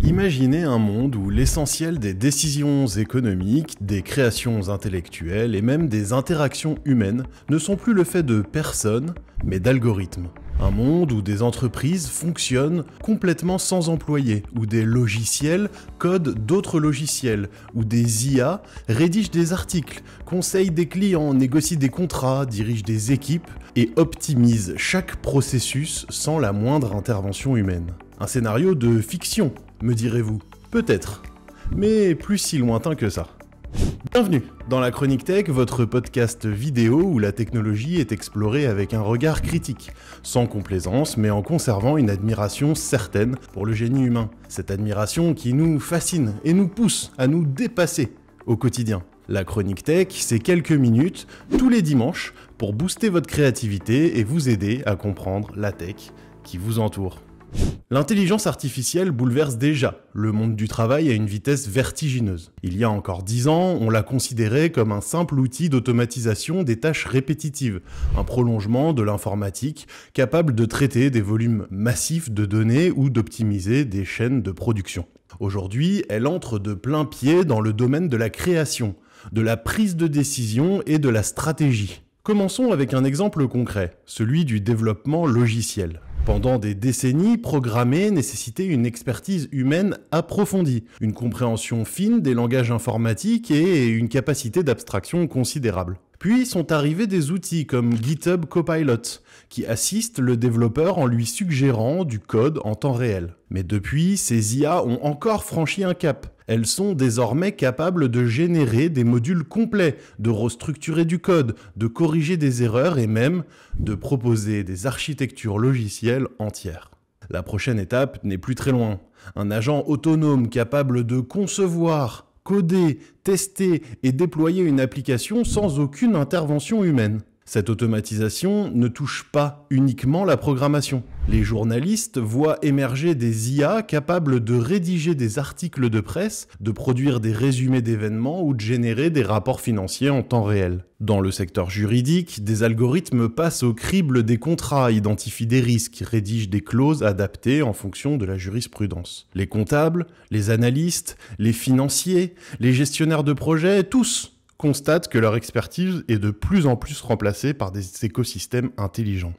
Imaginez un monde où l'essentiel des décisions économiques, des créations intellectuelles et même des interactions humaines ne sont plus le fait de personnes, mais d'algorithmes. Un monde où des entreprises fonctionnent complètement sans employés, où des logiciels codent d'autres logiciels, où des IA rédigent des articles, conseillent des clients, négocient des contrats, dirigent des équipes et optimisent chaque processus sans la moindre intervention humaine. Un scénario de fiction, me direz-vous. Peut-être, mais plus si lointain que ça. Bienvenue dans la Chronique Tech, votre podcast vidéo où la technologie est explorée avec un regard critique, sans complaisance mais en conservant une admiration certaine pour le génie humain. Cette admiration qui nous fascine et nous pousse à nous dépasser au quotidien. La Chronique Tech, c'est quelques minutes tous les dimanches pour booster votre créativité et vous aider à comprendre la tech qui vous entoure. L'intelligence artificielle bouleverse déjà le monde du travail à une vitesse vertigineuse. Il y a encore 10 ans, on la considérait comme un simple outil d'automatisation des tâches répétitives, un prolongement de l'informatique capable de traiter des volumes massifs de données ou d'optimiser des chaînes de production. Aujourd'hui, elle entre de plein pied dans le domaine de la création, de la prise de décision et de la stratégie. Commençons avec un exemple concret, celui du développement logiciel. Pendant des décennies, programmer nécessitait une expertise humaine approfondie, une compréhension fine des langages informatiques et une capacité d'abstraction considérable. Puis sont arrivés des outils comme GitHub Copilot, qui assistent le développeur en lui suggérant du code en temps réel. Mais depuis, ces IA ont encore franchi un cap. Elles sont désormais capables de générer des modules complets, de restructurer du code, de corriger des erreurs et même de proposer des architectures logicielles entières. La prochaine étape n'est plus très loin. Un agent autonome capable de concevoir, coder, tester et déployer une application sans aucune intervention humaine. Cette automatisation ne touche pas uniquement la programmation. Les journalistes voient émerger des IA capables de rédiger des articles de presse, de produire des résumés d'événements ou de générer des rapports financiers en temps réel. Dans le secteur juridique, des algorithmes passent au crible des contrats, identifient des risques, rédigent des clauses adaptées en fonction de la jurisprudence. Les comptables, les analystes, les financiers, les gestionnaires de projets, tous constatent que leur expertise est de plus en plus remplacée par des écosystèmes intelligents.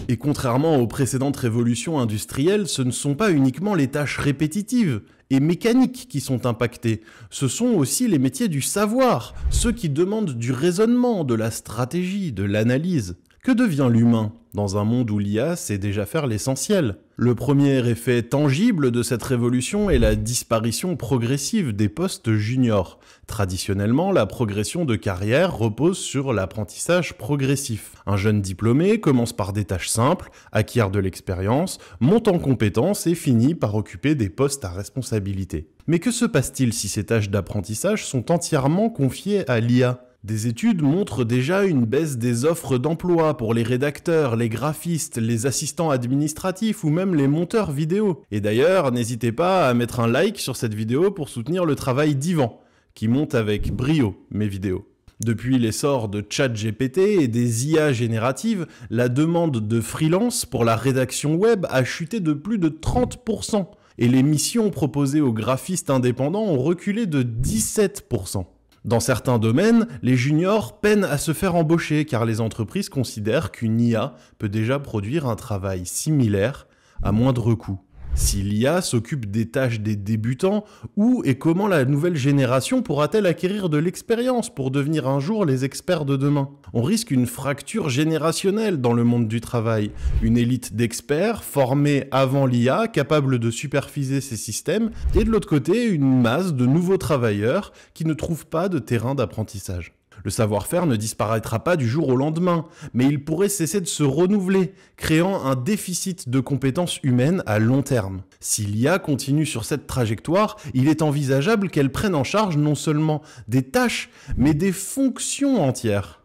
Et contrairement aux précédentes révolutions industrielles, ce ne sont pas uniquement les tâches répétitives et mécaniques qui sont impactées, ce sont aussi les métiers du savoir, ceux qui demandent du raisonnement, de la stratégie, de l'analyse. Que devient l'humain dans un monde où l'IA sait déjà faire l'essentiel ? Le premier effet tangible de cette révolution est la disparition progressive des postes juniors. Traditionnellement, la progression de carrière repose sur l'apprentissage progressif. Un jeune diplômé commence par des tâches simples, acquiert de l'expérience, monte en compétences et finit par occuper des postes à responsabilité. Mais que se passe-t-il si ces tâches d'apprentissage sont entièrement confiées à l'IA ? Des études montrent déjà une baisse des offres d'emploi pour les rédacteurs, les graphistes, les assistants administratifs ou même les monteurs vidéo. Et d'ailleurs, n'hésitez pas à mettre un like sur cette vidéo pour soutenir le travail d'Yvan, qui monte avec brio mes vidéos. Depuis l'essor de ChatGPT et des IA génératives, la demande de freelance pour la rédaction web a chuté de plus de 30%. Et les missions proposées aux graphistes indépendants ont reculé de 17%. Dans certains domaines, les juniors peinent à se faire embaucher car les entreprises considèrent qu'une IA peut déjà produire un travail similaire à moindre coût. Si l'IA s'occupe des tâches des débutants, où et comment la nouvelle génération pourra-t-elle acquérir de l'expérience pour devenir un jour les experts de demain ? On risque une fracture générationnelle dans le monde du travail, une élite d'experts formés avant l'IA, capable de superviser ces systèmes, et de l'autre côté, une masse de nouveaux travailleurs qui ne trouvent pas de terrain d'apprentissage. Le savoir-faire ne disparaîtra pas du jour au lendemain, mais il pourrait cesser de se renouveler, créant un déficit de compétences humaines à long terme. Si l'IA continue sur cette trajectoire, il est envisageable qu'elle prenne en charge non seulement des tâches, mais des fonctions entières.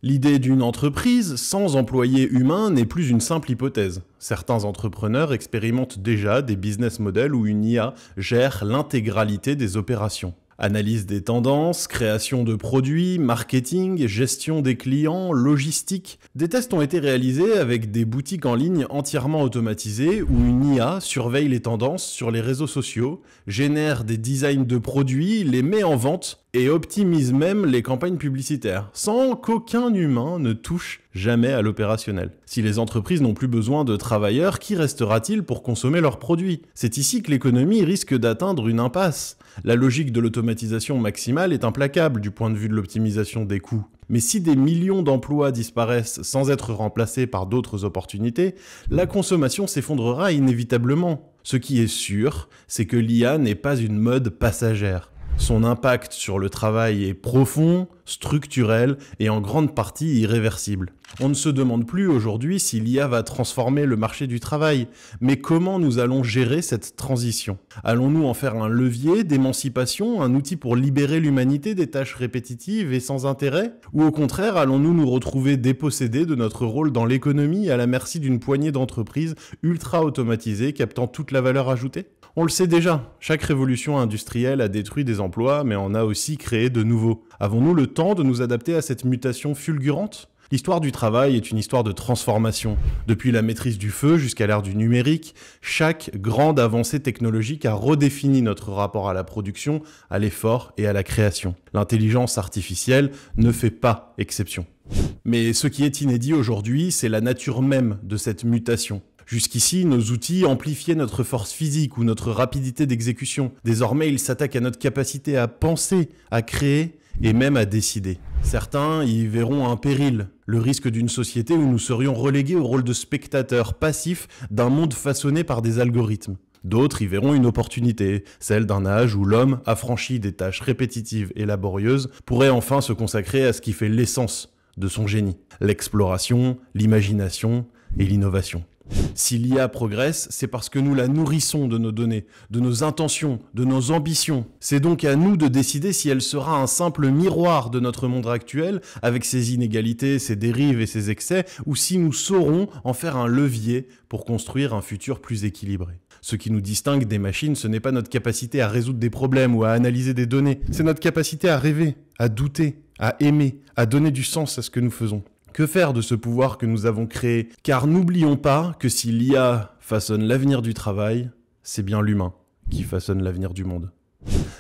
L'idée d'une entreprise sans employés humains n'est plus une simple hypothèse. Certains entrepreneurs expérimentent déjà des business models où une IA gère l'intégralité des opérations. Analyse des tendances, création de produits, marketing, gestion des clients, logistique. Des tests ont été réalisés avec des boutiques en ligne entièrement automatisées où une IA surveille les tendances sur les réseaux sociaux, génère des designs de produits, les met en vente et optimise même les campagnes publicitaires, sans qu'aucun humain ne touche jamais à l'opérationnel. Si les entreprises n'ont plus besoin de travailleurs, qui restera-t-il pour consommer leurs produits? C'est ici que l'économie risque d'atteindre une impasse. La logique de l'automatisation maximale est implacable du point de vue de l'optimisation des coûts. Mais si des millions d'emplois disparaissent sans être remplacés par d'autres opportunités, la consommation s'effondrera inévitablement. Ce qui est sûr, c'est que l'IA n'est pas une mode passagère. Son impact sur le travail est profond, structurel et en grande partie irréversible. On ne se demande plus aujourd'hui si l'IA va transformer le marché du travail, mais comment nous allons gérer cette transition? Allons-nous en faire un levier d'émancipation, un outil pour libérer l'humanité des tâches répétitives et sans intérêt? Ou au contraire, allons-nous nous retrouver dépossédés de notre rôle dans l'économie à la merci d'une poignée d'entreprises ultra automatisées captant toute la valeur ajoutée? On le sait déjà, chaque révolution industrielle a détruit des emplois, mais en a aussi créé de nouveaux. Avons-nous le temps de nous adapter à cette mutation fulgurante? L'histoire du travail est une histoire de transformation. Depuis la maîtrise du feu jusqu'à l'ère du numérique, chaque grande avancée technologique a redéfini notre rapport à la production, à l'effort et à la création. L'intelligence artificielle ne fait pas exception. Mais ce qui est inédit aujourd'hui, c'est la nature même de cette mutation. Jusqu'ici, nos outils amplifiaient notre force physique ou notre rapidité d'exécution. Désormais, ils s'attaquent à notre capacité à penser, à créer et même à décider. Certains y verront un péril, le risque d'une société où nous serions relégués au rôle de spectateurs passifs d'un monde façonné par des algorithmes. D'autres y verront une opportunité, celle d'un âge où l'homme, affranchi des tâches répétitives et laborieuses, pourrait enfin se consacrer à ce qui fait l'essence de son génie, l'exploration, l'imagination et l'innovation. Si l'IA progresse, c'est parce que nous la nourrissons de nos données, de nos intentions, de nos ambitions. C'est donc à nous de décider si elle sera un simple miroir de notre monde actuel, avec ses inégalités, ses dérives et ses excès, ou si nous saurons en faire un levier pour construire un futur plus équilibré. Ce qui nous distingue des machines, ce n'est pas notre capacité à résoudre des problèmes ou à analyser des données, c'est notre capacité à rêver, à douter, à aimer, à donner du sens à ce que nous faisons. Que faire de ce pouvoir que nous avons créé? Car n'oublions pas que si l'IA façonne l'avenir du travail, c'est bien l'humain qui façonne l'avenir du monde.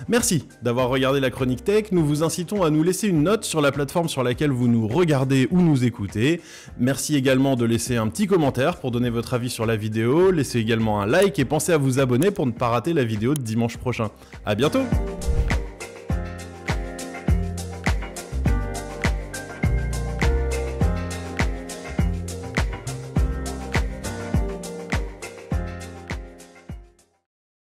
Merci d'avoir regardé la Chronique Tech. Nous vous incitons à nous laisser une note sur la plateforme sur laquelle vous nous regardez ou nous écoutez. Merci également de laisser un petit commentaire pour donner votre avis sur la vidéo. Laissez également un like et pensez à vous abonner pour ne pas rater la vidéo de dimanche prochain. À bientôt!